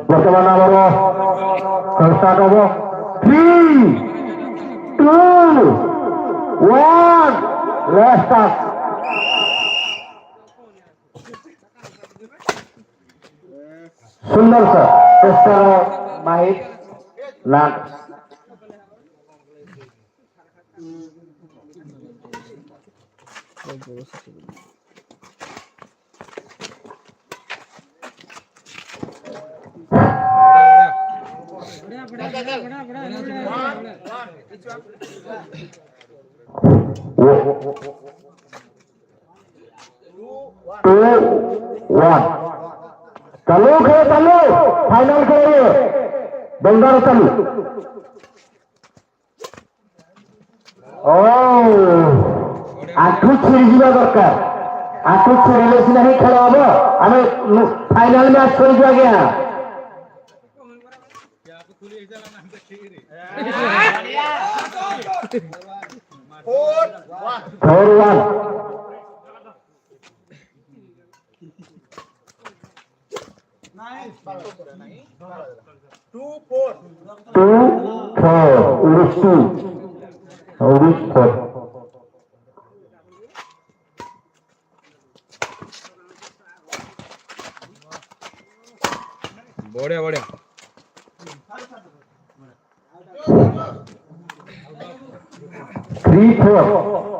বর্তমানে আবারও স্টার্ট হবো 3 2 1 লাস্ট আপ সুন্দর স্যার চেষ্টা মাহির লাট चालू खेल चालू फाइनल खेलिए बंगाल चालू ओ आठू छिड़ी जीवा दरकार आठू छिड़िले सिना ही खेल हम आम फाइनल मैच खेल गया 4-1 2-4 Urus 4 बढ़िया बढ़िया 3-4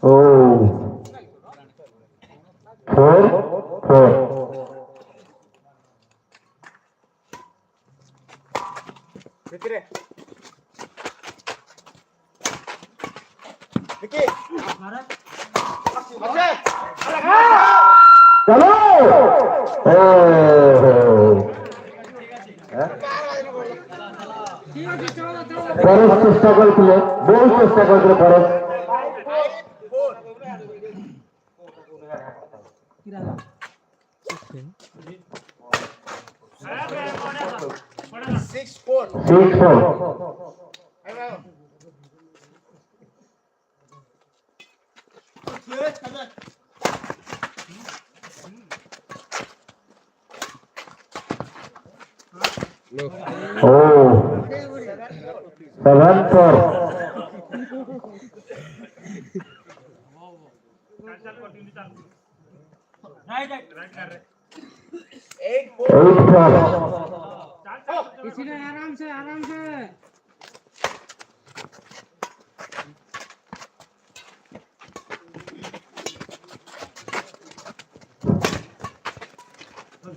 Oh, 4-4 Vicky Vicky चलो फरेस्ट चेष्टा करथिले बहुत चेष्टा करथिले फरेस्ट 6-4 Oh, 7-4 8-4 आराम से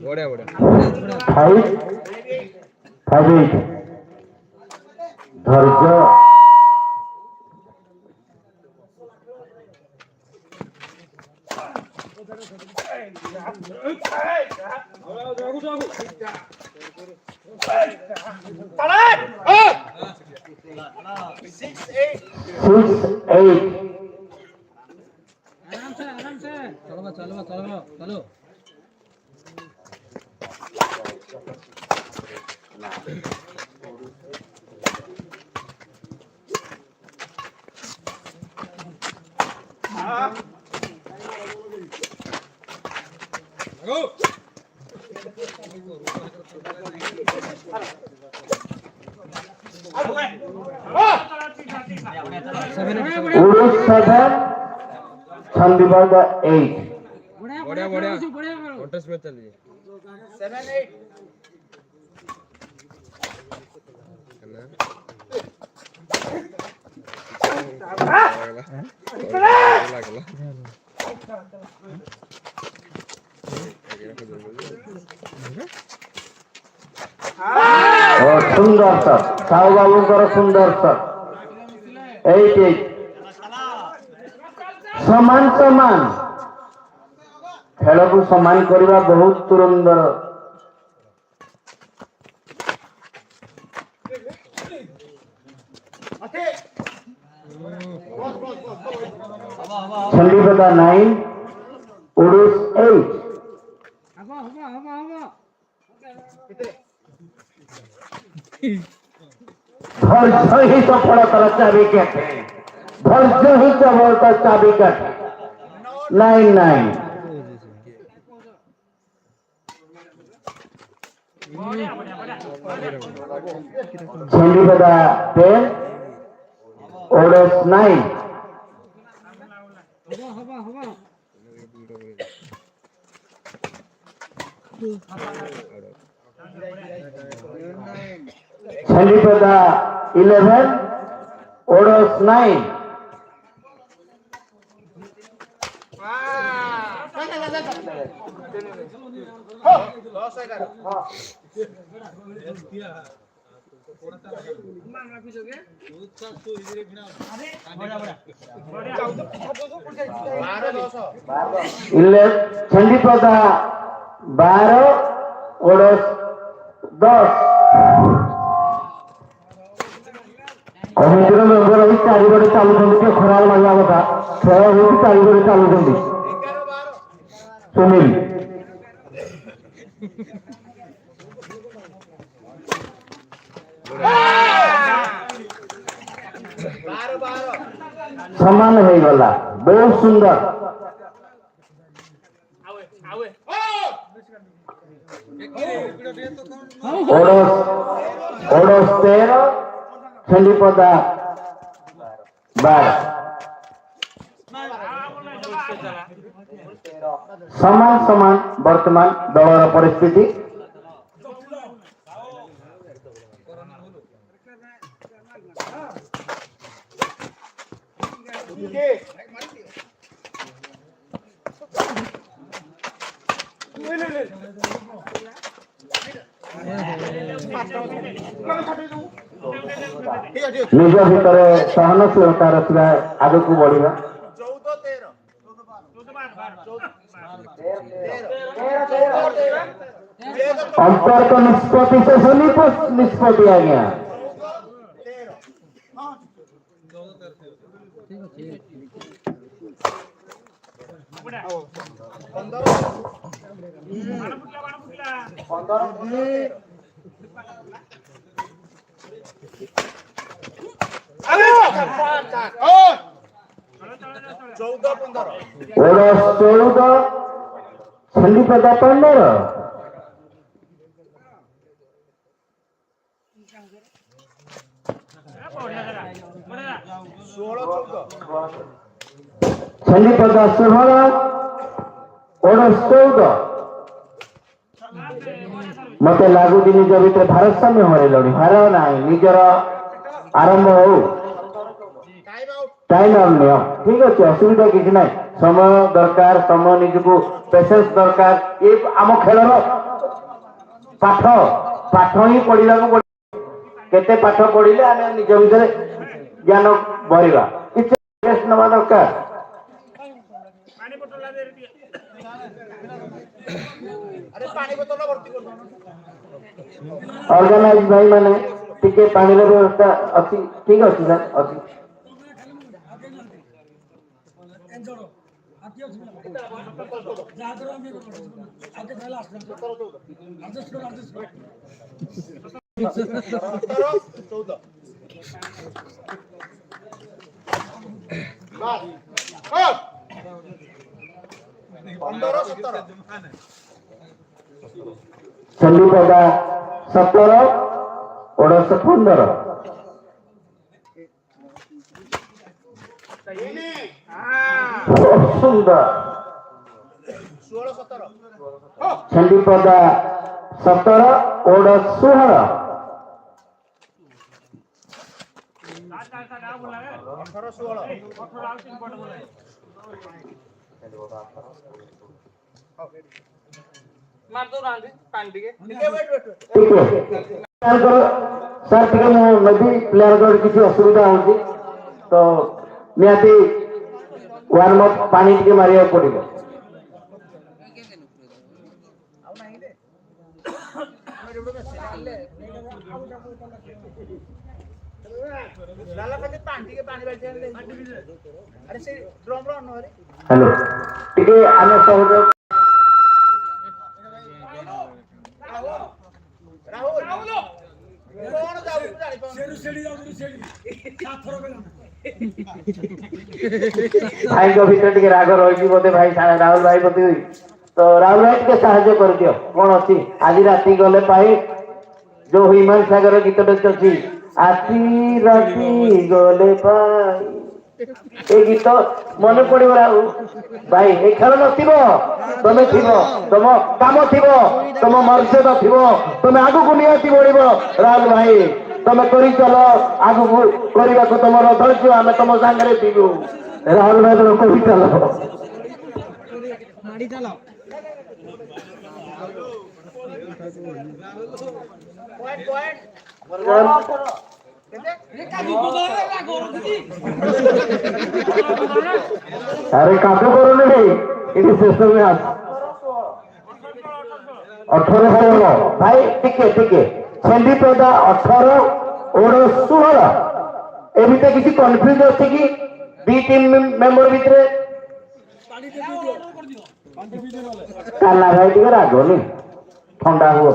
5-8 धैर्य आराम से चलो Urus 7 Chandigarh 8 बढ़िया कॉन्टेस्ट में चलिए 7-8 सुंदर सर साहु बाबू सुंदर सर 8-8 समान समान खेल को समान करवा बहुत तुरंदर चंडीगढ़ 9 उड़ीस 8 हवा ধৈর্য হি সফলতার চাবিকাঠি, ধৈর্য হি সফলতার চাবিকাঠি। 9-9 ঝেন্ডিপদা 10, ওডস 9। ঝেন্ডিপদা 11, ওডস 9। ঝেন্ডিপদা 12, ওডস 10। କମିଟିର ମେମ୍ବର ଏଇ ଚାରିପଟେ ଚାଲୁଛନ୍ତି, ଟିକେ ଖରାପ ଲାଗିବା କଥା। ଖେଳ ହଉଛି ଚାରିପଟେ ଚାଲୁଛନ୍ତି। ସୁନୀଲ ସମାନ ହେଇଗଲା, ବହୁତ ସୁନ୍ଦର। ଓଡସ୍ 13, ଝେଣ୍ଡିପଦା 12। ସମାନ ସମାନ ବର୍ତ୍ତମାନ ଦଳର ପରିସ୍ଥିତି। ନିଜ ଭିତରେ ସହନଶୀଳତା ରଖିବା, ଆଗକୁ ବଢିବା। ଅମ୍ପାୟରଙ୍କ ନିଷ୍ପତ୍ତି ଶେଷ ନିଷ୍ପତ୍ତି ଆଜ୍ଞା। ଓଡସ୍ 14, ଝେଣ୍ଡିପଦା 15। ଝେଣ୍ଡିପଦା 16, ଓଡସ୍ 14। ମତେ ଲାଗୁଛି ନିଜ ଭିତରେ ଭାରସାମ୍ୟ ହରେଇଲଣି। ହାର ନାହିଁ, ନିଜର ଆରମ୍ଭ ହଉ। ଟାଇମ୍ ଆଉଟ୍ ନିଅ, ଠିକ ଅଛି, ଅସୁବିଧା କିଛି ନାହିଁ। ସମୟ ଦରକାର, ସମୟ ନିଜକୁ ପେସେନ୍ସ ଦରକାର। ଏ ଆମ ଖେଳର ପାଠ ହିଁ ପଢିବାକୁ ପଡିବ। କେତେ ପାଠ ପଢିଲେ ଆମେ ନିଜ ଭିତରେ ଜ୍ଞାନ ଭରିବା, କିଛି ରେଷ୍ଟ ନେବା ଦରକାର। ଅର୍ଗାନାଇଜ ଭାଇ ମାନେ ଟିକେ ପାଣିର ବ୍ୟବସ୍ଥା ଅଛି, ଠିକ ଅଛି ସାର୍, ଅଛି। ଝେଣ୍ଡିପଦା 17, ଓଡସ୍ 15। ସୁନ୍ଦର। ଝେଣ୍ଡିପଦା 17, ଓଡସ୍ 16। ସାର୍ ଟିକେ ମୁଁ ନେବି, ପ୍ଲେୟାରଙ୍କର କିଛି ଅସୁବିଧା ହଉଛି ତ ନିହାତି ୱାର୍ମ ଅପ୍ ପାଣି ଟିକେ ମାରିବାକୁ ପଡିବ। हेलो टिके आने सहयोग राहुल राहुल कौन जाऊ ଭାଇଙ୍କ ଭିତରେ ଟିକେ ରାଗ ରହିଛି ବୋଧେ ଭାଇ ରାହୁଲ ଭାଇ ପ୍ରତି। ତ ରାହୁଲ ଭାଇ ଟିକେ ସାହାଯ୍ୟ କରିଦିଅ କଣ ଅଛି ଆଜି ରାତି ଗଲେ ପାଇ ଯୋଉ ହିମାଂଶ ସାଗର ଗୀତଟେ ଅଛି ଆଜି ରାତି ଗଲେ ପାଇ ଏ ଗୀତ ମନେ ପଡିବ ରାହୁଲ ଭାଇ। ଏ ଖେଳ ନଥିବ ତମେ ଥିବ ତମ କାମ ଥିବ ତମ ମର୍ଯ୍ୟାଦା ଥିବ ତମେ ଆଗକୁ ନିହାତି ବଢିବ ରାହୁଲ ଭାଇ। ତମେ କରିଚାଲ ଆଗକୁ କରିବାକୁ ତମର ଧୈର୍ଯ୍ୟ ଆମେ ତମ ସାଙ୍ଗରେ ଥିବୁ ରାହୁଲ ଭାଇ। ତମେ କରିଚାଲ ମାଡ଼ି ଚାଲ ଆରେ କାମ କରୁନି ଭାଇ ଏଠି ଶେଷ ମ୍ୟାଚ୍ 18 ହଳ ଭାଇ ଟିକେ ଟିକେ ଛେଣ୍ଡିପଦା 18 ଓଡ 16 ଏ ଭିତରେ କିଛି କନଫ୍ୟୁଜ ଅଛି କି ଦି ଟିମ୍ ମେମ୍ବର ଭିତରେ? କାଲା ଭାଇ ଟିକେ ରାଗନି ଥଣ୍ଡା ହୁଅ।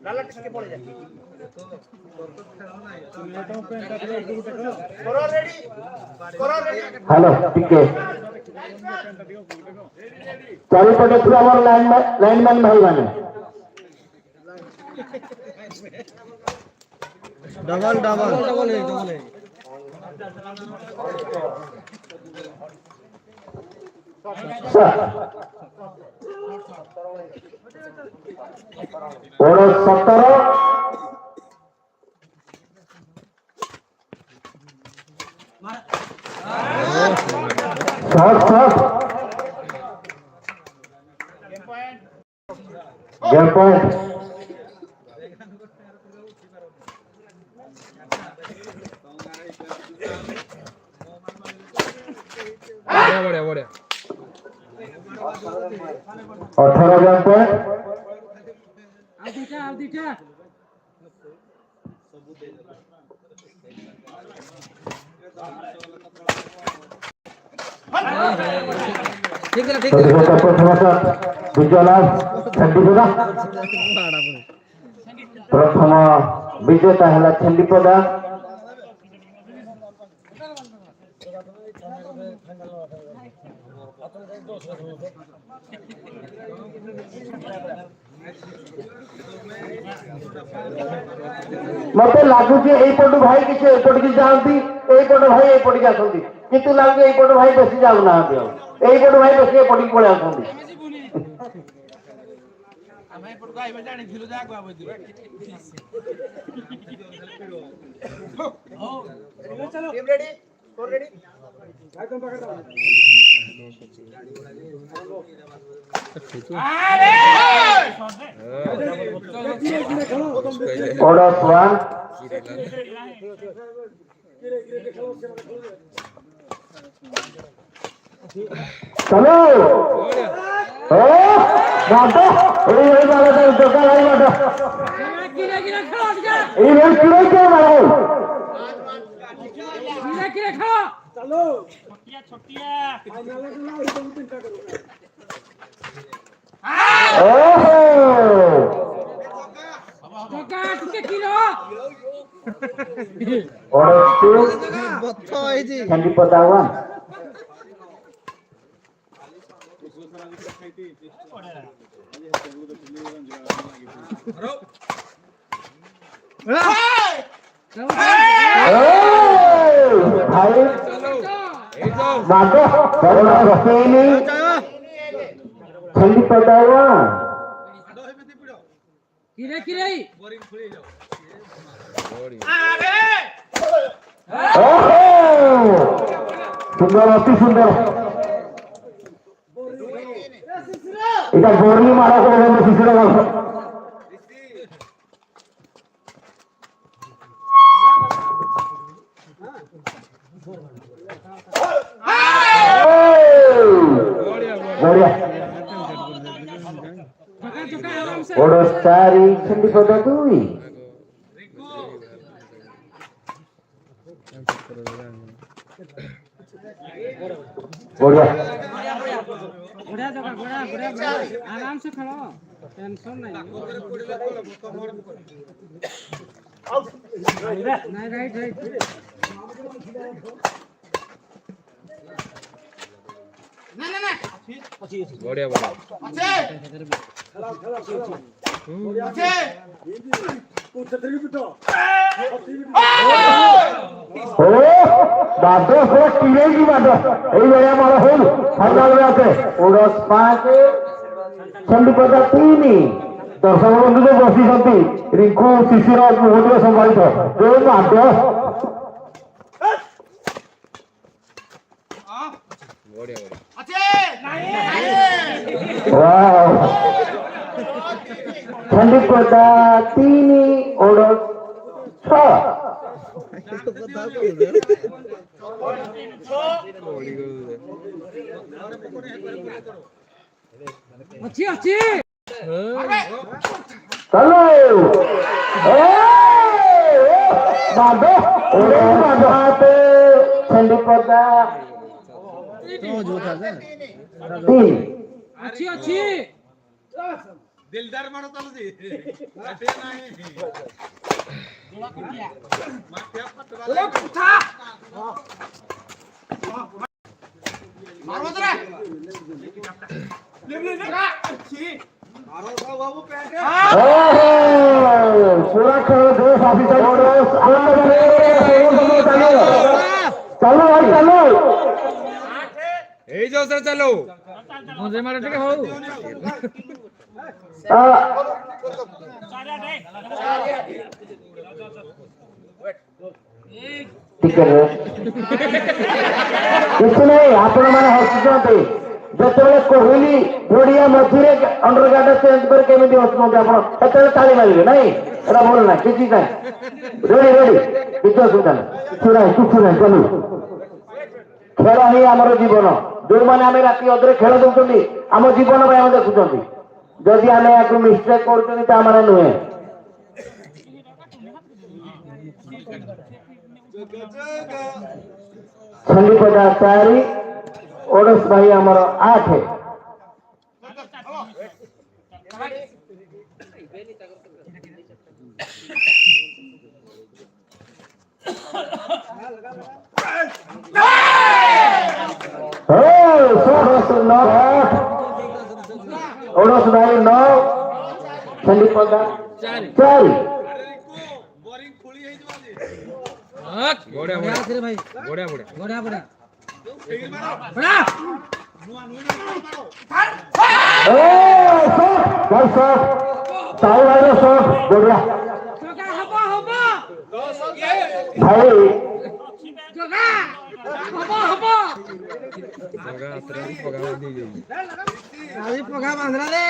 लाला किसके पड़ जाए हेलो टिके चारिपटे ଥିବା ଆମର ଲାଇନମ୍ୟାନ ଭାଇମାନେ डबल डबल ଡବଲ ହେଇ ଓଡ 17 शॉट गेम पॉइंट बढ़िया बढ़िया 18 गेम पॉइंट ଆଉ ଦିଟା ଠିକ तो देखो प्रथम शॉट विजयलाल छंडीपदा प्रथम विजेता है छंडीपदा। मत लगुच यपटू भाई किसी एपट की जाती यपट भाई एपट की आसती कितु लगे यपट भाई बेस जाऊना यपट भाई बेस एपट की पड़े आसती team ready score ready order one चलो बाटो ये वाला तो टोका लाई बाटो କିରେ କିରେ ଖେଳ ଟିକେ ये मैच किरो के मारो କିରେ କିରେ ଖେଳ चलो ओहो ଟକା ଟିକେ କିର ऑर्डर टू बत्थ ହେଇଛି छंडीपदा वन भाई बाटो बड़ा रखेनी छंडीपदा वन କିରେ କିରେ ओहो सुंदर अति सुंदर এটা গরলি মারা করে বন্ধ শিশুরা বলছো বড়িয়া ଟକା ଟକା ଆରାମ ସେ ওড় চারি ছন্ডি পদ দুই बढ़िया बढ़िया जगह बढ़िया बढ़िया बढ़िया आराम से खेलो टेंशन नहीं नहीं राइट राइट बढ़िया बढ़िया ओ बादो हो टीले की बादो এই বড় মাল হল ফাইনাল আছে ওডস 5 চন্ডিপদা 3 দর্শক বন্ধু যে বসিଛନ୍ତି রিঙ্কু শিশির মুহূর্তে সম্মানিত যে বাদো बढ़िया बढ़िया वाओ चंडीपदा 3 ओडस 6 अच्छी अच्छी चलो बादो ओडस बादो आते चंडीपदा तो जो था ना 3 अच्छी अच्छी दिलदार मारो चालू दे अटे नाही माथ्या पटवा मारो जरा ले अच्छी मारो साहब बाबू पैंट पूरा खेल देश ऑफिसर चलो भाई चलो এই যাও স্যার চলো मजे मारे ठीक है हो ठीक है କିଛି ନାହିଁ ଆପଣମାନେ ହସୁଛନ୍ତି ଯେତେବେଳେ କୋହଲି ଓଡ଼ିଆ ମଝିରେ ଅଣ୍ଡରଗାର୍ଡ ଚେଞ୍ଜ କରି କେମିତି ହସୁଛନ୍ତି ଆପଣ ସେତେବେଳେ ତାଳି ମାରିବେ ନାଇଁ ଏଟା ଭଲ ନାହିଁ କିଛି ନାହିଁ ରେଡି ରେଡି କିଛି ଅସୁବିଧା ନାହିଁ କିଛି ନାହିଁ ଚାଲୁ ଖେଳ ହିଁ ଆମର ଜୀବନ ଯୋଉମାନେ ଆମେ ରାତି ଅଧରେ ଖେଳ ଦଉଛନ୍ତି ଆମ ଜୀବନ ପାଇଁ ଆମେ ଦେଖୁଛନ୍ତି ଯଦି ଆମେ ୟାକୁ ମିଷ୍ଟେକ୍ କରୁଛନ୍ତି ତା ମାନେ ନୁହେଁ चंडीपदा 4 ओडस भाई आमर 8 ओडस भाई 9 चंडीपदा 4 बोरिंग खुली है जवाली बढ़िया बढ़िया तेरे भाई बढ़िया बढ़िया बढ़िया बढ़िया ठीक मारो बढ़िया नुआ नुई मारो बढ़िया जगह हवा हवा भाई जगह हवा हवा जगह तेरा पगा दी गई अभी पगा बांधना दे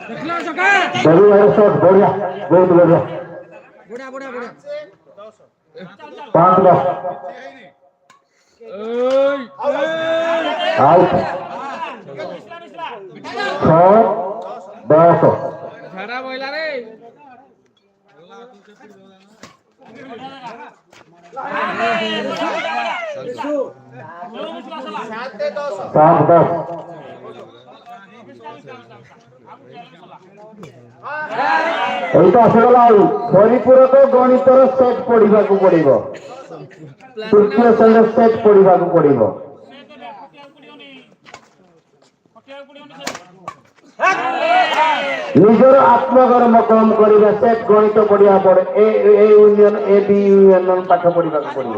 देखला जगह बढ़िया शॉट बढ़िया बहुत बढ़िया बढ़िया बढ़िया बढ़िया 5 10 आउट 6 10 खराब होइला रे सात 10 এইটা আসলে হরিপুরক গণিতর সেট পড়িବାକୁ পড়িব তৃতীয় শ্রেণীর সেট পড়িବାକୁ পড়িব ନିଜର ଆତ୍ମକର୍ମ କମ କରିବା ସେଟ ଗଣିତ ପଢିବା ପଡେ ଏ ୟୁନିୟନ ଏ ବି ୟୁନିୟନ ପାଠ ପଢିବାକୁ ପଡିବ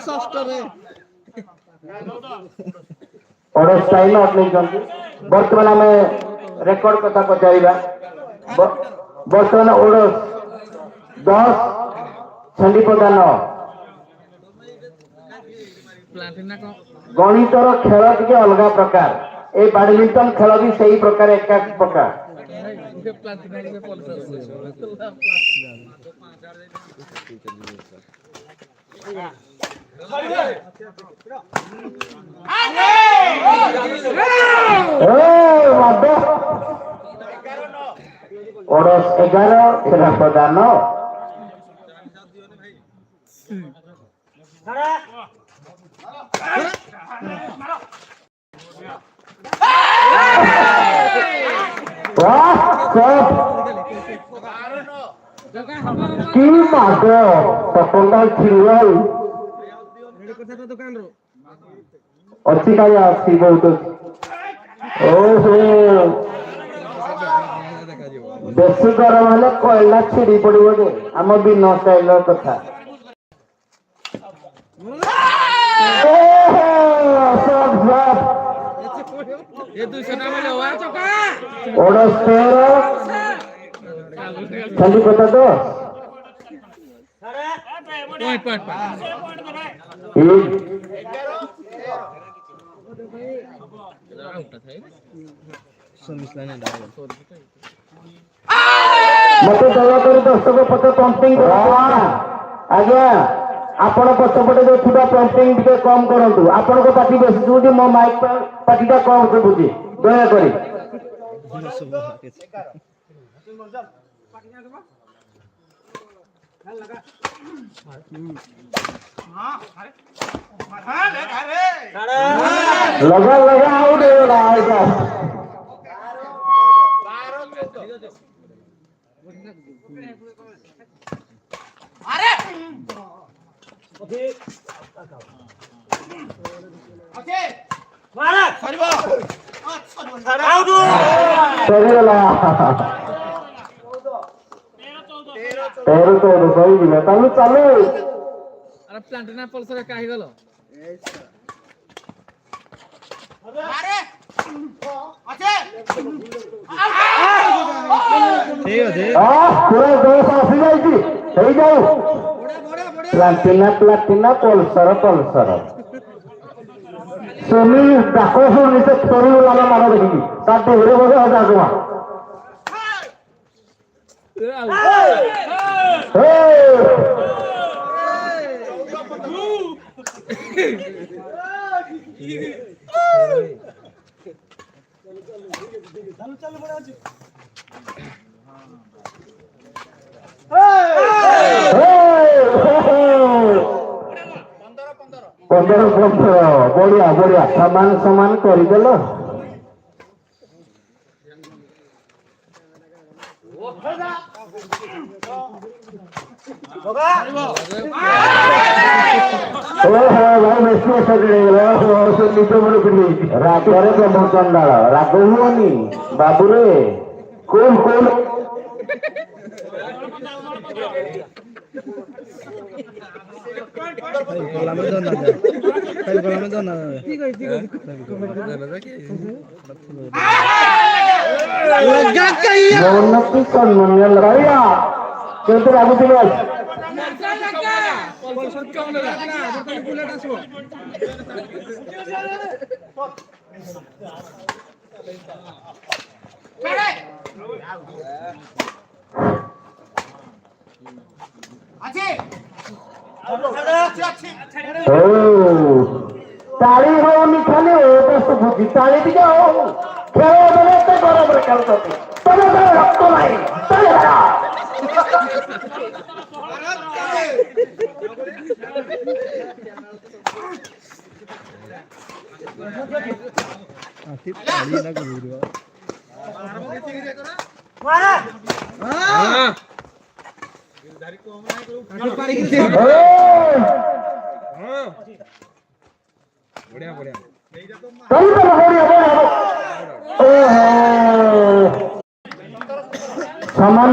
ଷଷ୍ଠ ରେ ଅଡସ୍ ଟାଇମ ଅଟଲେଇଛନ୍ତି ବର୍ତ୍ତମାନ ଆମେ ରେକର୍ଡ କଥା ପଚାରିବା ବର୍ତ୍ତମାନ ଓଡସ୍ 10 ଚଣ୍ଡୀପଦା 9 ଗଣିତର ଖେଳ ଟିକେ ଅଲଗା ପ୍ରକାର ଏ ବ୍ୟାଡମିଣ୍ଟନ ଖେଳ ବି ସେଇ ପ୍ରକାର ଏକା ପ୍ରକାର ଓଡସ୍ 11 ସେନା ପ୍ରଦାନ কি ମାଗ ସଫଳ ଥିଲାଉ ଅଛି କାଇଁ ଅଛି ବହୁତ ଓହୋ ବେଶୀ ଗରମ ହେଲେ କଏଲା ଛିଡି ପଡିବ ଯେ ଆମ ବିନ ଷ୍ଟାଇଲ କଥା ये 200 ना में हुआ चौका ओडस 13 खाली बता दो पॉइंट मत दयाकर दर्शक पट पंपिंग आज्ञा आपण पछपटे जो थिबा पंपिंग टिके कम करंतु आपण को पार्टी बेसी जुदी मो माइक पार्टीटा कम सुबुची दया करी लगा आउट हो रहा है ସରିଗଲା 13-14 ସରିଯିବ ଚାଲୁ ଚାଲୁ अरे प्लांटना पल्सर काहे गलो ପୁରା ଦୋଷ ଆସିଯାଇଛି ହେଇଯାଉ ପ୍ଲାଟିନା ପଲ୍ସର ସେମି ଡାକ ଶୁଣି ସେ ସରିଗଲା ମାନ ଦେଖିକି ତା ଦେହରେ ବୋଧେ 1000 ଟଙ୍କା पंदर बढ़िया बढ़िया समान करदेल रागरे ब्रह्मचंडाल राग हुअनी बाबुरे कौन କେମିତି ଲାଗୁଥିବ ताली होनी खाली बुद्धि ताली टे हो खेल बेले तो गरम खेलुंट तमें रक्त नहीं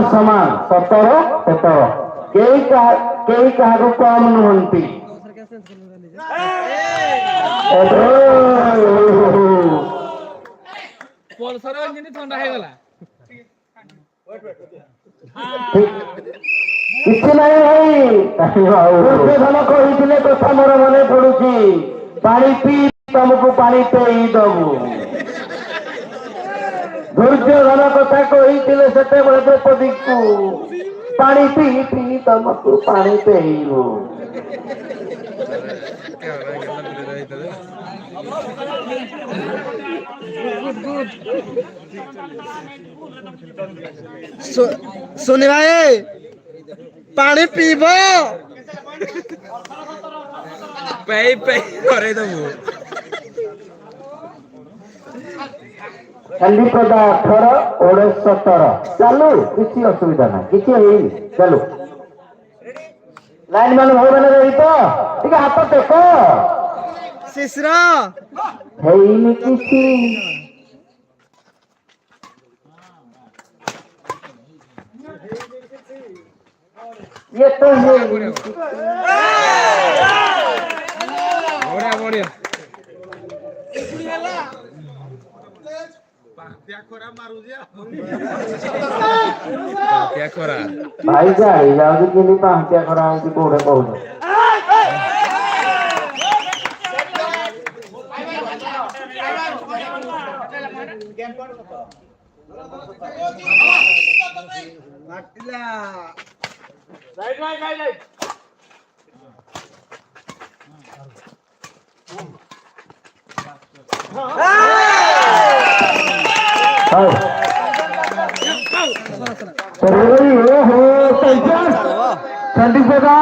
समान 17-17 कई क्या कम नुहंती पल्सर इंजन ठंडा हो गला କିଛି ନାହିଁ ଭାଇ ଦୁର୍ଯୋଧନ କହିଥିଲେ କଥା ମୋର ମନେ ପଡୁଛି ପାଣି ପିଇ ତମକୁ ପାଣି ପେଇ ଦବୁ ଦୁର୍ଯୋଧନ କଥା କହିଥିଲେ ସେତେବେଳେ ଦ୍ରୌପଦୀକୁ ପାଣି ପିଇ ତମକୁ ପାଣି ପେଇବୁ सोनी भाई पानी पीबो पेई पेई करे दबु ଖାଲିପଦା 18 ଓଡେଶ 17 ଚାଲୁ କିଛି ଅସୁବିଧା ନାହିଁ କିଛି ହେଇନି ଚାଲୁ ଲାଇନ ମାନ ଭାଇ ମାନେ ରହି ତ ଟିକେ ହାତ ଟେକ शिश्र ହେଇନି କିଛି ଇଏ ତ ହେଇନି ବଢିଆ ବଢିଆ ପାତିଆ ଖରା ମାରୁଛି क्या करा ଭାଇ ଯାଇ ଯାଉଛି କେମିତି ପାହାନ୍ତିଆ ଖରା ହଉଛି କୋଉଠି କହୁଛ ହଉ ଓହୋ ଚଣ୍ଡିପଦା